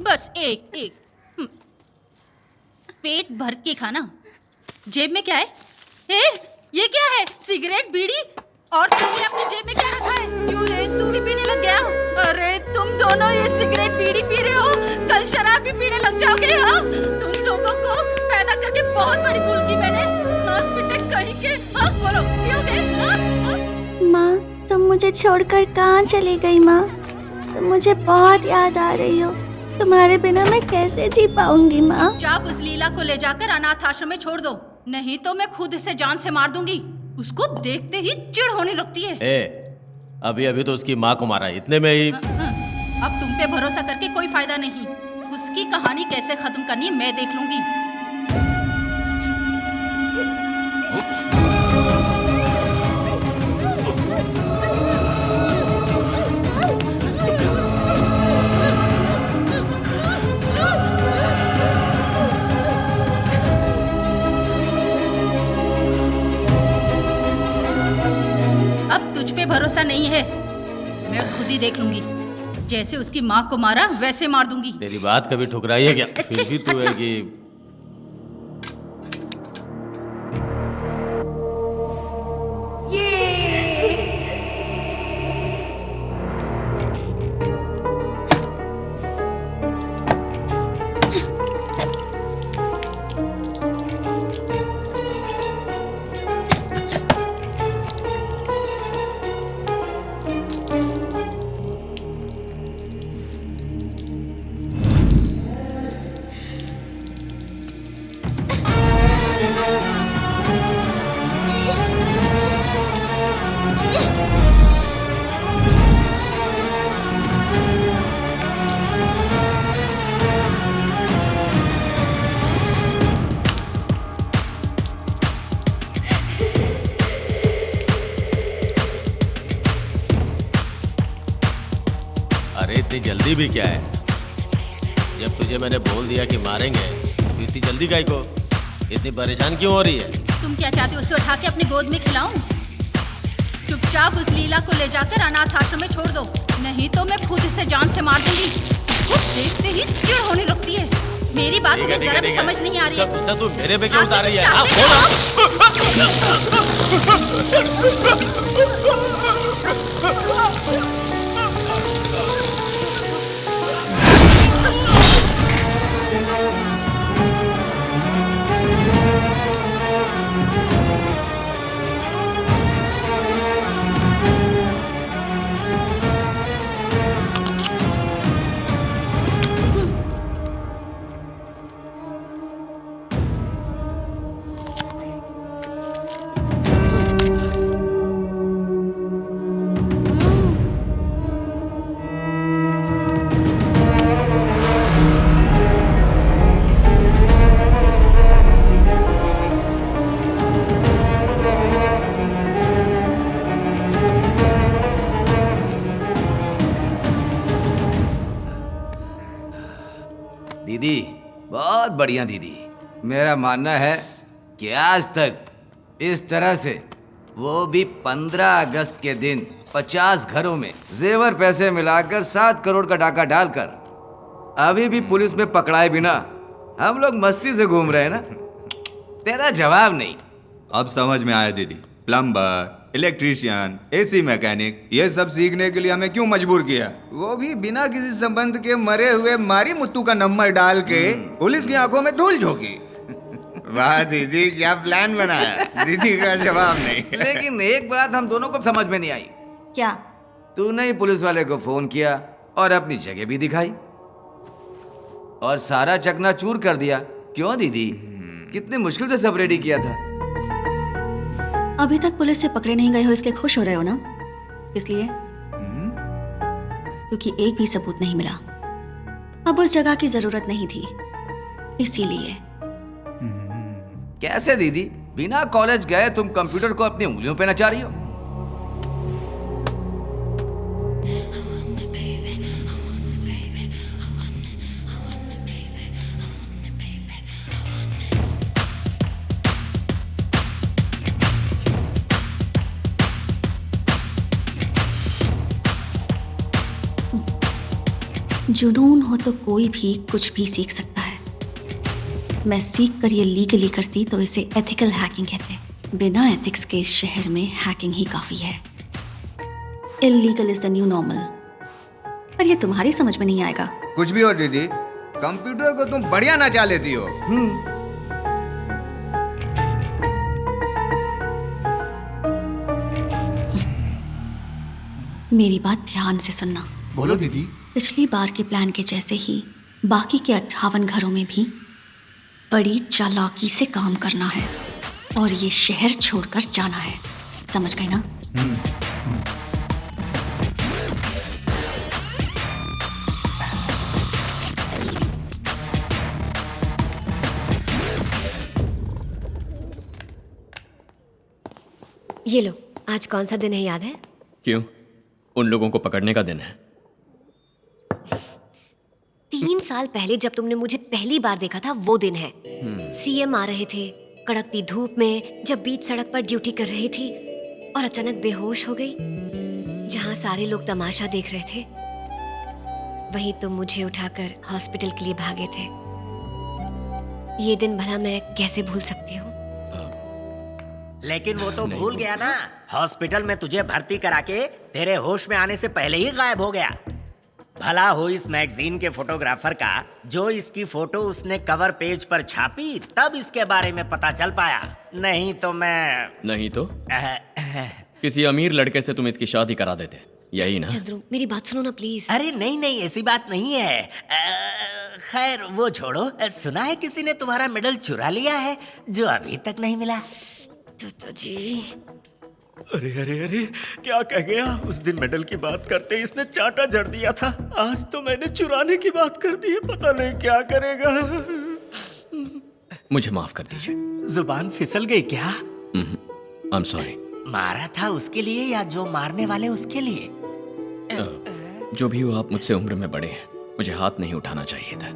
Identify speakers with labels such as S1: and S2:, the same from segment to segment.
S1: बस एक एक। पेट भर के खाना। जेब में क्या है? ये क्या है? सिगरेट, बीड़ी? और तुमने अपनी जेब में क्या रखा है? क्यों रे, तू भी पीने लग गया? अरे तुम दोनों ये सिगरेट बीड़ी पी रहे हो, कल शराब भी पीने लग जाओगे। हाँ, तुम लोगों को पैदा करके बहुत बड़ी भूल की मैंने। हॉस्पिटल कहीं के। हाँ बोलो, पियोगे?
S2: माँ, तुम मुझे छोड़कर कहाँ चली गई? माँ, तुम मुझे बहुत याद आ रही हो। तुम्हारे बिना मैं कैसे जी पाऊंगी माँ?
S1: जाप उस लीला को ले जाकर अनाथ आश्रम में छोड़ दो, नहीं तो मैं खुद इसे जान से मार दूंगी। उसको देखते ही चिढ़ होने लगती है।
S3: अभी अभी तो उसकी माँ को मारा, इतने में ही।
S1: अब तुम पे भरोसा करके कोई फायदा नहीं। उसकी कहानी कैसे खत्म करनी है मैं देख लूंगी। अब तुझ पे भरोसा नहीं है, मैं खुद ही देख लूंगी। जैसे उसकी माँ को मारा वैसे मार दूंगी।
S3: तेरी बात कभी ठुकराई है क्या? फिर भी तू है कि इतनी जल्दी भी क्या है? जब तुझे मैंने बोल दिया कि मारेंगे तो इतनी जल्दी काहे को? इतनी परेशान क्यों हो रही है?
S1: तुम क्या चाहते हो, उसे उठा के अपनी गोद में खिलाऊं? चुपचाप उस लीला को ले जाकर अनाथ आश्रम में छोड़ दो, नहीं तो मैं खुद इसे जान से मार दूंगी। वो देखते ही चिढ़ होने लगती है। मेरी बात तुम्हें जरा भी समझ नहीं आ रही है।
S3: तू मेरे पे क्यों उतार रही है?
S4: दीदी, बहुत बढ़िया दीदी। मेरा मानना है कि आज तक इस तरह से, वो भी 15 अगस्त के दिन 50 घरों में जेवर पैसे मिलाकर 7 करोड़ का डाका डालकर अभी भी पुलिस में पकड़ाए बिना हम लोग मस्ती से घूम रहे हैं ना। तेरा जवाब नहीं।
S5: अब समझ में आया दीदी। प्लम्बर, इलेक्ट्रीशियन, एसी मैकेनिक, ये सब सीखने के लिए हमें क्यों मजबूर किया? वो भी बिना किसी संबंध के मरे हुए मारी मुत्तू का नंबर डाल के पुलिस की आंखों में धूल झोंकी। वाह दीदी, क्या प्लान बनाया। दीदी का जवाब नहीं।
S4: लेकिन एक बात हम दोनों को समझ में नहीं आई।
S2: क्या?
S4: तूने ही पुलिस वाले को फोन किया और अपनी जगह भी दिखाई और सारा चकनाचूर कर दिया। क्यों दीदी? कितनी मुश्किल से सब रेडी किया था।
S2: अभी तक पुलिस से पकड़े नहीं गए हो इसलिए खुश हो रहे हो ना? इसलिए क्योंकि एक भी सबूत नहीं मिला। अब उस जगह की जरूरत नहीं थी, इसीलिए।
S4: कैसे दीदी? बिना कॉलेज गए तुम कंप्यूटर को अपनी उंगलियों पे नचा रही हो?
S2: जुनून हो तो कोई भी कुछ भी सीख सकता है। मैं सीख कर ये लीगली करती तो इसे एथिकल हैकिंग कहते हैं। बिना एथिक्स के इस शहर में हैकिंग ही काफी है। Illegal is the new normal. पर ये तुम्हारी समझ में नहीं आएगा।
S5: कुछ भी हो दीदी, कंप्यूटर को तुम बढ़िया नचा लेती हो।
S2: मेरी बात ध्यान से सुनना।
S5: बोलो दीदी।
S2: पिछली बार के प्लान के जैसे ही बाकी के 58 घरों में भी बड़ी चालाकी से काम करना है और ये शहर छोड़कर जाना है। समझ गए ना?
S6: ये लो, आज कौन सा दिन है याद है?
S7: क्यों? उन लोगों को पकड़ने का दिन है।
S6: 3 साल पहले जब तुमने मुझे पहली बार देखा था वो दिन है। सीएम आ रहे थे कड़कती धूप में, जब बीच सड़क पर ड्यूटी कर रही थी और अचानक बेहोश हो गई। जहां सारे लोग तमाशा देख रहे थे वहीं तुम मुझे उठाकर हॉस्पिटल के लिए भागे थे। ये दिन भला मैं कैसे भूल सकती हूँ?
S8: लेकिन वो तो भूल गया ना, हॉस्पिटल में तुझे भर्ती करा के तेरे होश में आने से पहले ही गायब हो गया। भला हो इस मैगजीन के फोटोग्राफर का, जो इसकी फोटो उसने कवर पेज पर छापी, तब इसके बारे में पता चल पाया। नहीं तो मैं
S7: नहीं तो किसी अमीर लड़के से तुम इसकी शादी करा देते, यही ना?
S6: चंद्रू, मेरी बात सुनो ना प्लीज।
S8: अरे नहीं नहीं, ऐसी बात नहीं है। खैर वो छोड़ो। सुना है किसी ने तुम्हारा मेडल चुरा लिया है जो अभी तक नहीं मिला।
S6: चाचा जी,
S7: अरे अरे अरे, क्या कह गया? उस दिन मेडल की बात करते इसने चांटा जड़ दिया था, आज तो मैंने चुराने की बात कर दी है। पता नहीं क्या करेगा। मुझे माफ कर दीजिए।
S8: जुबान फिसल गई क्या?
S7: I am sorry.
S8: मारा था उसके लिए या जो मारने वाले उसके लिए?
S7: जो भी हो, आप मुझसे उम्र में बड़े हैं, मुझे हाथ नहीं उठाना चाहिए था।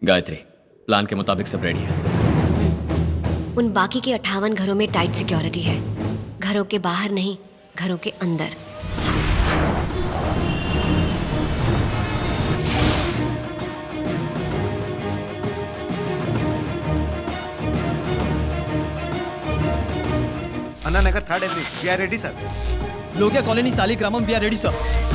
S7: गायत्री, प्लान के मुताबिक सब रेडी है।
S6: उन बाकी के 58 घरों में टाइट सिक्योरिटी है। घरों के बाहर नहीं, घरों के अंदर।
S5: Anna Nagar 3rd avenue, we are ready sir.
S9: लोकिया colony Saligramam, we are ready sir.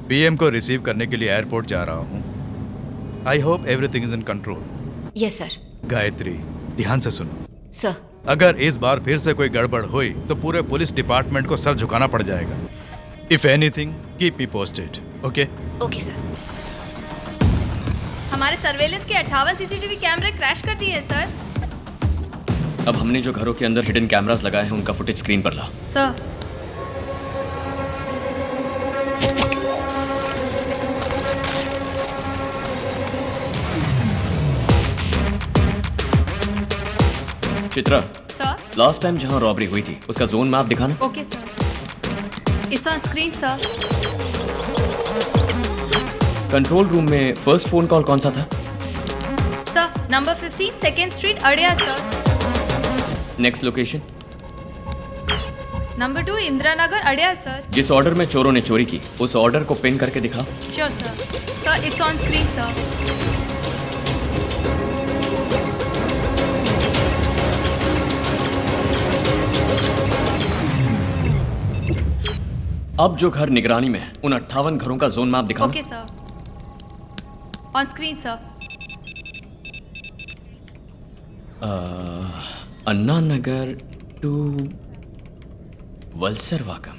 S10: PM को रिसीव करने के लिए एयरपोर्ट जा रहा हूँ। I hope everything is in control.
S6: Yes sir.
S10: Gayatri, ध्यान से सुनो।
S6: सर।
S10: अगर इस बार फिर से कोई गड़बड़ हुई तो पूरे पुलिस डिपार्टमेंट को सर झुकाना पड़ जाएगा। If anything, keep me posted. Okay?
S6: Okay sir.
S11: हमारे सर्वेलेंस के 58 सीसीटीवी कैमरे क्रैश कर दिए हैं सर।
S7: अब हमने जो घरों के अंदर हिडन कैमरास लगाए हैं उनका फुटेज स्क्रीन पर ला।
S11: Sir.
S7: Chitra,
S11: sir.
S7: Last time जहां रॉबरी हुई थी उसका जोन मैप दिखाना।
S11: Okay sir. It's on screen sir.
S7: Control room में फर्स्ट फोन कॉल कौन सा था?
S11: Sir, number 15 second street Adyar sir.
S7: Next location?
S11: Number 2 Indira Nagar Adyar sir.
S7: जिस ऑर्डर में चोरों ने चोरी की उस ऑर्डर को पिन करके दिखाओ।
S11: Sure sir. Sir, it's on screen sir.
S7: अब जो घर निगरानी में है उन 58 घरों का जोन मैप दिखाओ।
S11: Okay sir. On screen sir.
S7: Anna Nagar to Valasaravakkam.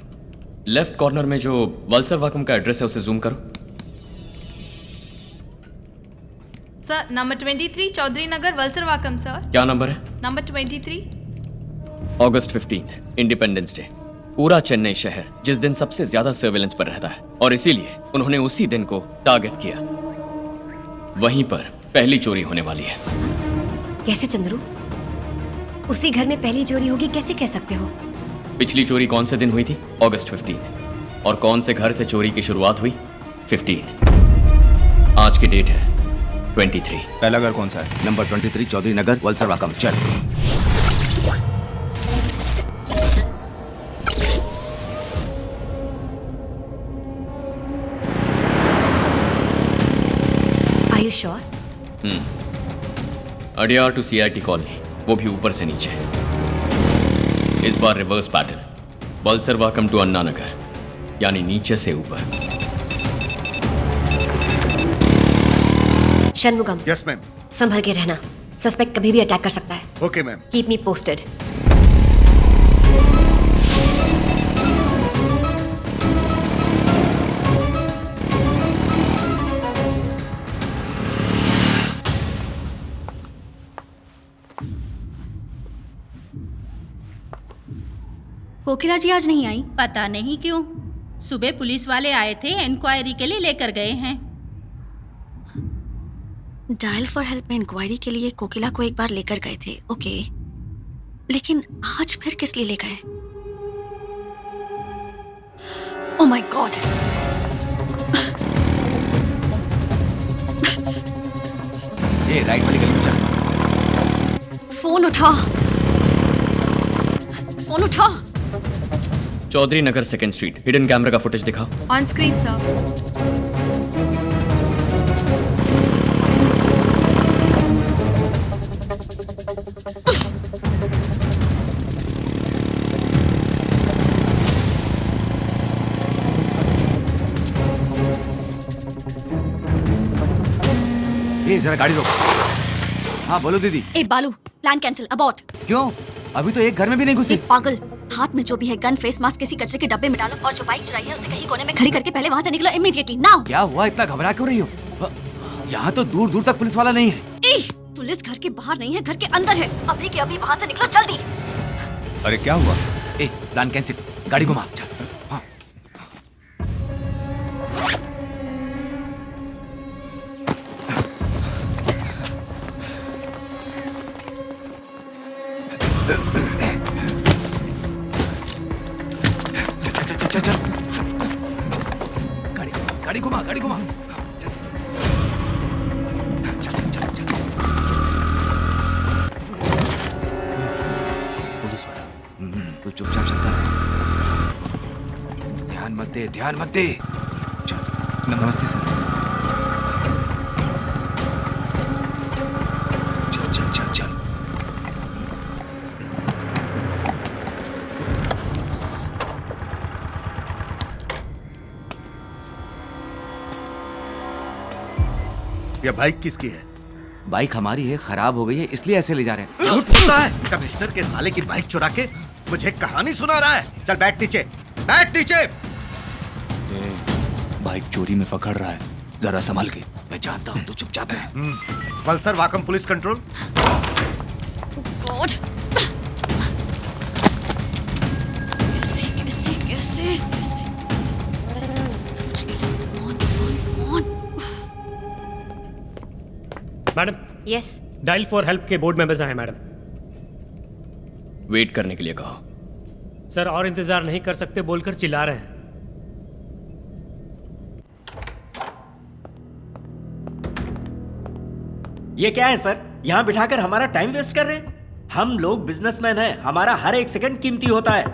S7: Left corner में जो वल्सर वाकम का एड्रेस है उसे जूम करो।
S11: सर, नंबर 23 चौधरी नगर वल्सर वाकम सर।
S7: क्या नंबर है?
S11: नंबर 23।
S7: अगस्त 15 इंडिपेंडेंस डे। पूरा चेन्नई शहर जिस दिन सबसे ज्यादा सर्वेलेंस पर रहता है और इसीलिए उन्होंने उसी दिन को टारगेट किया। वहीं पर पहली चोरी होने वाली है।
S6: कैसे चंद्रू? उसी घर में पहली चोरी होगी कैसे कह सकते हो?
S7: पिछली चोरी कौन से दिन हुई थी? अगस्त 15। और कौन से घर से चोरी की शुरुआत हुई? 15। आज की डेट है 23।
S5: पहला घर कौन सा है?
S4: नंबर 23 चौधरी नगर, वलसर वाकम। चल।
S6: Are you sure?
S7: Adyar to CIT colony, वो भी ऊपर से नीचे। इस बार reverse pattern, Valasaravakkam to Anna Nagar, यानी नीचे से ऊपर।
S6: शनमुगम।
S5: Yes ma'am.
S6: संभल के रहना, सस्पेक्ट कभी भी अटैक कर सकता है।
S5: Okay ma'am.
S6: Keep me posted.
S2: Kokila ji आज नहीं आई?
S1: पता नहीं क्यों। सुबह पुलिस वाले आए थे, इंक्वायरी के लिए लेकर गए हैं।
S2: डायल फॉर हेल्प में इंक्वायरी के लिए कोकिला को एक बार लेकर गए थे, ओके, लेकिन आज फिर किस लिए ले गए? Oh my God!
S4: ये राइट वाली गली में चल।
S2: फोन उठा, फोन उठा।
S7: चौधरी नगर 2nd स्ट्रीट, हिडन कैमरा का फुटेज दिखाओ।
S11: On screen sir.
S4: ये जरा गाड़ी रोक। हाँ बोलो दीदी।
S2: ए बालू, प्लान कैंसिल, अबॉर्ट।
S4: क्यों? अभी तो एक घर में भी नहीं घुसे।
S2: ए पागल, हाथ में जो भी है गन, फेस मास्क किसी कचरे के डब्बे में डालो और जो बाइक चुराई है उसे कहीं कोने में खड़ी करके पहले वहां से निकलो इमीडिएटली, नाउ।
S4: क्या हुआ, इतना घबरा क्यों रही हो? यहाँ तो दूर दूर तक पुलिस वाला नहीं है।
S2: ए, पुलिस घर के बाहर नहीं है, घर के अंदर है। अभी के अभी वहां से निकलो जल्दी।
S5: अरे क्या हुआ?
S4: ए, प्लान कैंसिल, गाड़ी घुमा। चल। हाँ। चल चल, गाड़ी घुमा, गाड़ी घुमा। चल चल चल चल। पुलिस वाला, तू चुपचाप चलता रह। ध्यान मत दे, ध्यान मत दे। चल। नमस्ते सर। चल चल चल चल।
S5: ये बाइक किसकी है?
S4: बाइक हमारी है, खराब हो गई है इसलिए ऐसे ले जा रहे हैं।
S5: झूठ बोलता है। कमिश्नर के साले की बाइक चुरा के मुझे कहानी सुना रहा है। चल बैठ नीचे, बैठ नीचे।
S10: बाइक चोरी में पकड़ रहा है, जरा संभाल के।
S4: मैं जानता हूँ, तू चुपचाप है।
S5: वलसर वाकम पुलिस कंट्रोल।
S2: गॉड, कैसे कैसे कैसे
S9: madam.
S6: Yes.
S9: Dial for help के बोर्ड मेंबर्स आए मैडम।
S7: वेट करने के लिए कहो।
S9: सर और इंतजार नहीं कर सकते बोलकर चिल्ला रहे हैं।
S8: ये क्या है सर? यहाँ बिठाकर हमारा टाइम वेस्ट कर रहे हैं। हम लोग बिजनेसमैन हैं, हमारा हर एक सेकंड कीमती होता है।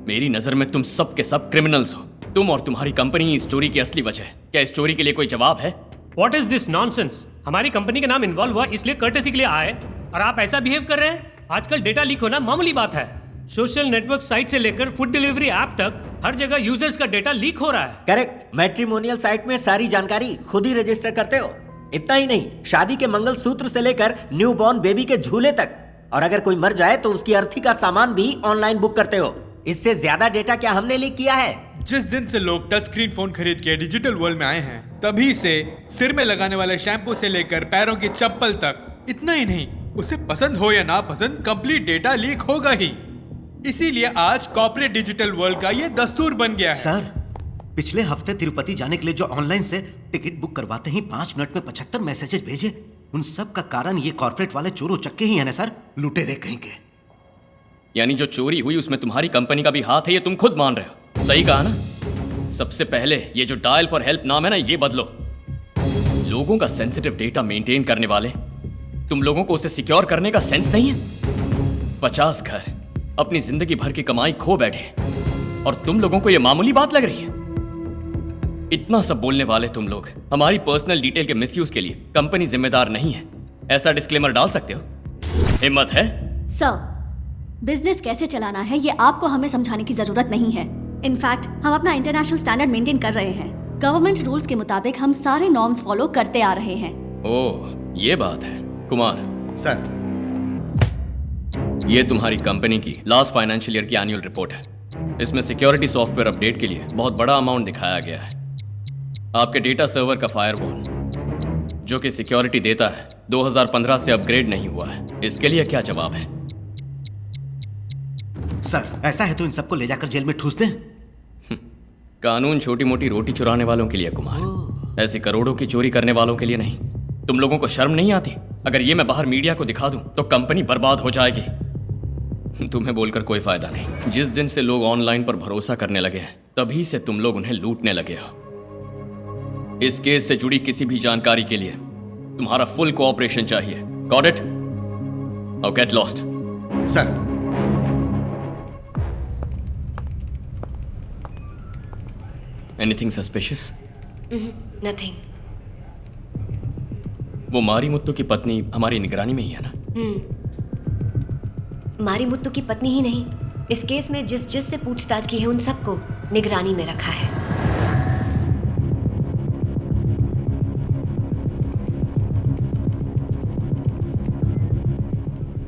S7: मेरी नजर में तुम सब के सब क्रिमिनल्स हो। तुम और तुम्हारी कंपनी इस चोरी की असली वजह है। क्या इस चोरी के लिए कोई जवाब है?
S9: What is this nonsense? हमारी कंपनी का नाम इन्वॉल्व हुआ इसलिए कर्टेसी के लिए आए और आप ऐसा बिहेव कर रहे हैं। आजकल डेटा लीक होना मामूली बात है। सोशल नेटवर्क साइट से लेकर फूड डिलीवरी ऐप तक हर जगह यूजर्स का डेटा लीक हो रहा है।
S8: करेक्ट। मैट्रिमोनियल साइट में सारी जानकारी खुद ही रजिस्टर करते हो। इतना ही नहीं, शादी के मंगलसूत्र से लेकर न्यूबॉर्न बेबी के झूले तक, और अगर कोई मर जाए तो उसकी अर्थी का सामान भी ऑनलाइन बुक करते हो। इससे ज्यादा डेटा क्या हमने लीक किया है?
S12: जिस दिन से लोग टच स्क्रीन फोन खरीद के डिजिटल वर्ल्ड में आए हैं, तभी से सिर में लगाने वाले शैम्पू से लेकर पैरों की चप्पल तक। इतना ही नहीं, उसे पसंद हो या ना पसंद, कंप्लीट डेटा लीक होगा ही। इसीलिए आज कॉर्पोरेट डिजिटल वर्ल्ड का ये दस्तूर बन गया है।
S13: सर, पिछले हफ्ते तिरुपति जाने के लिए जो ऑनलाइन से टिकट बुक करवाते ही 5 मिनट में 75 मैसेजेस भेजे, उन सब का कारण ये कॉर्पोरेट वाले चोरों चक्के ही है ना सर? लुटेरे कहीं के।
S7: यानी जो चोरी हुई उसमें तुम्हारी कंपनी का भी हाथ है, ये तुम खुद मान रहे हो। सही कहा ना? सबसे पहले ये जो डायल फॉर हेल्प नाम है ना, ये बदलो। लोगों का सेंसिटिव डेटा मेंटेन करने वाले तुम लोगों को उसे सिक्योर करने का सेंस नहीं है। 50 घर अपनी जिंदगी भर की कमाई खो बैठे और तुम लोगों को यह मामूली बात लग रही है। इतना सब बोलने वाले तुम लोग हमारी पर्सनल डिटेल के मिसयूज के लिए कंपनी जिम्मेदार नहीं है, ऐसा डिस्क्लेमर डाल सकते हो? हिम्मत है?
S2: सर, बिजनेस कैसे चलाना है ये आपको हमें समझाने की जरूरत नहीं है। इनफैक्ट हम अपना इंटरनेशनल स्टैंडर्ड मेंटेन कर रहे हैं। गवर्नमेंट रूल्स के मुताबिक हम सारे नॉर्म्स फॉलो करते आ रहे हैं।
S7: ओह, ये बात है। कुमार
S13: सर,
S7: ये तुम्हारी कंपनी की लास्ट फाइनेंशियल ईयर की एनुअल रिपोर्ट है। इसमें सिक्योरिटी सॉफ्टवेयर अपडेट के लिए बहुत बड़ा अमाउंट दिखाया गया है। आपके डेटा सर्वर का फायरवॉल जो कि सिक्योरिटी देता है 2015 से अपग्रेड नहीं हुआ है। इसके लिए क्या जवाब है?
S13: सर, ऐसा है तो इन सबको ले जाकर जेल में ठूस दें।
S7: कानून छोटी मोटी रोटी चुराने वालों के लिए कुमार, ऐसी करोड़ों की चोरी करने वालों के लिए नहीं। तुम लोगों को शर्म नहीं आती? अगर ये मैं बाहर मीडिया को दिखा दूं तो कंपनी बर्बाद हो जाएगी। तुम्हें बोलकर कोई फायदा नहीं। जिस दिन से लोग ऑनलाइन पर भरोसा करने लगे हैं तभी से तुम लोग उन्हें लूटने लगे हो। इस केस से जुड़ी किसी भी जानकारी के लिए तुम्हारा फुल कोऑपरेशन चाहिए। Got it? Now get lost.
S13: Sir,
S7: anything suspicious?
S6: Nothing.
S7: वो मारी मुत्तू की पत्नी हमारी निगरानी में ही है ना?
S6: मारी मुत्तू की पत्नी ही नहीं, इस केस में जिस से पूछताछ की है उन सबको निगरानी में रखा है।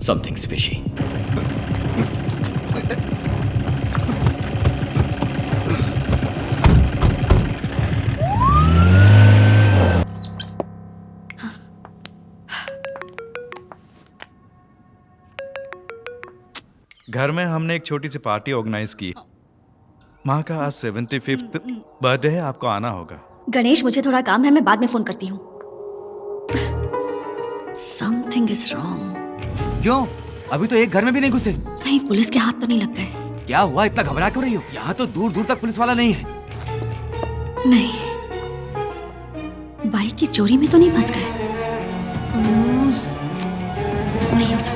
S7: Something's fishy.
S10: घर में हमने एक छोटी सी पार्टी ऑर्गेनाइज की। माँ का आज 75th बर्थडे है, आपको आना होगा।
S2: गणेश, मुझे थोड़ा काम है, मैं बाद में फोन करती हूँ। Something is wrong.
S4: क्यों? अभी तो एक घर में भी नहीं घुसे।
S2: कहीं पुलिस के हाथ तो नहीं लग गए?
S4: क्या हुआ, इतना घबरा क्यों रही हो? यहाँ तो दूर दूर तक पुलिस वाला नहीं है।
S2: नहीं, बाइक की चोरी में तो नहीं फंस गए? नहीं हो सकता।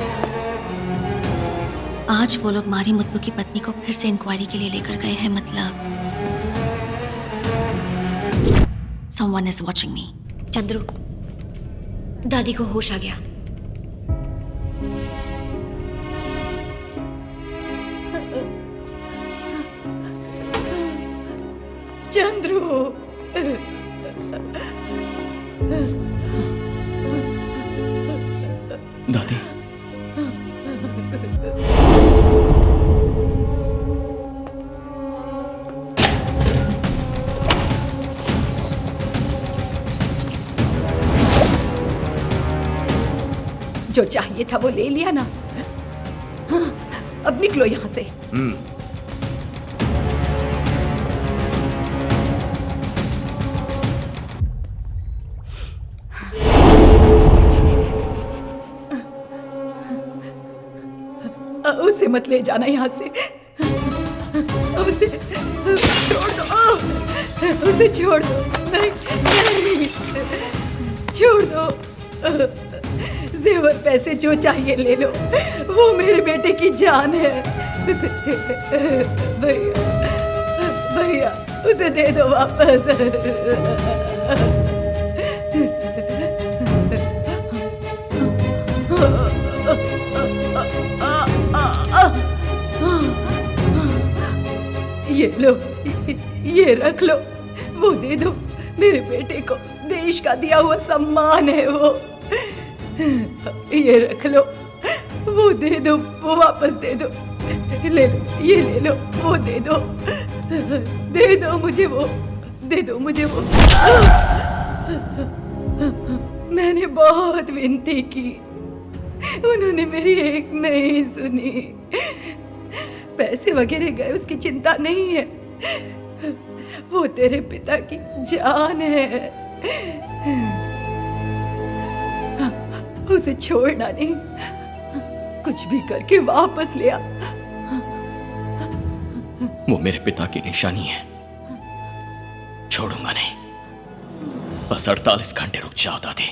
S2: आज वो लोग मारी मुत्तू की पत्नी को फिर से इंक्वायरी के लिए लेकर गए हैं। मतलब someone is watching me.
S6: Chandru, दादी को होश आ गया।
S1: चंद्रू,
S7: दादी,
S1: जो चाहिए था वो ले लिया ना। हाँ, अब निकलो यहाँ से। उसे मत ले जाना यहाँ से। उसे छोड़ दो। उसे छोड़ दो। नहीं, नहीं, छोड़ दो। जेवर पैसे जो चाहिए ले लो, वो मेरे बेटे की जान है। उसे भैया, भैया उसे दे दो वापस। ये लो, ये रख लो, वो दे दो। मेरे बेटे को देश का दिया हुआ सम्मान है वो। ये रख लो, वो दे दो, वो वापस दे दो। ले लो, ये ले लो, वो दे दो। दे दो मुझे वो, दे दो मुझे वो। मैंने बहुत विनती की, उन्होंने मेरी एक नहीं सुनी। पैसे वगैरह गए उसकी चिंता नहीं है, वो तेरे पिता की जान है। उसे छोड़ना नहीं, कुछ भी करके वापस ले आ।
S7: वो मेरे पिता की निशानी है। छोड़ूंगा नहीं, बस 48 घंटे रुक जाओ दादी।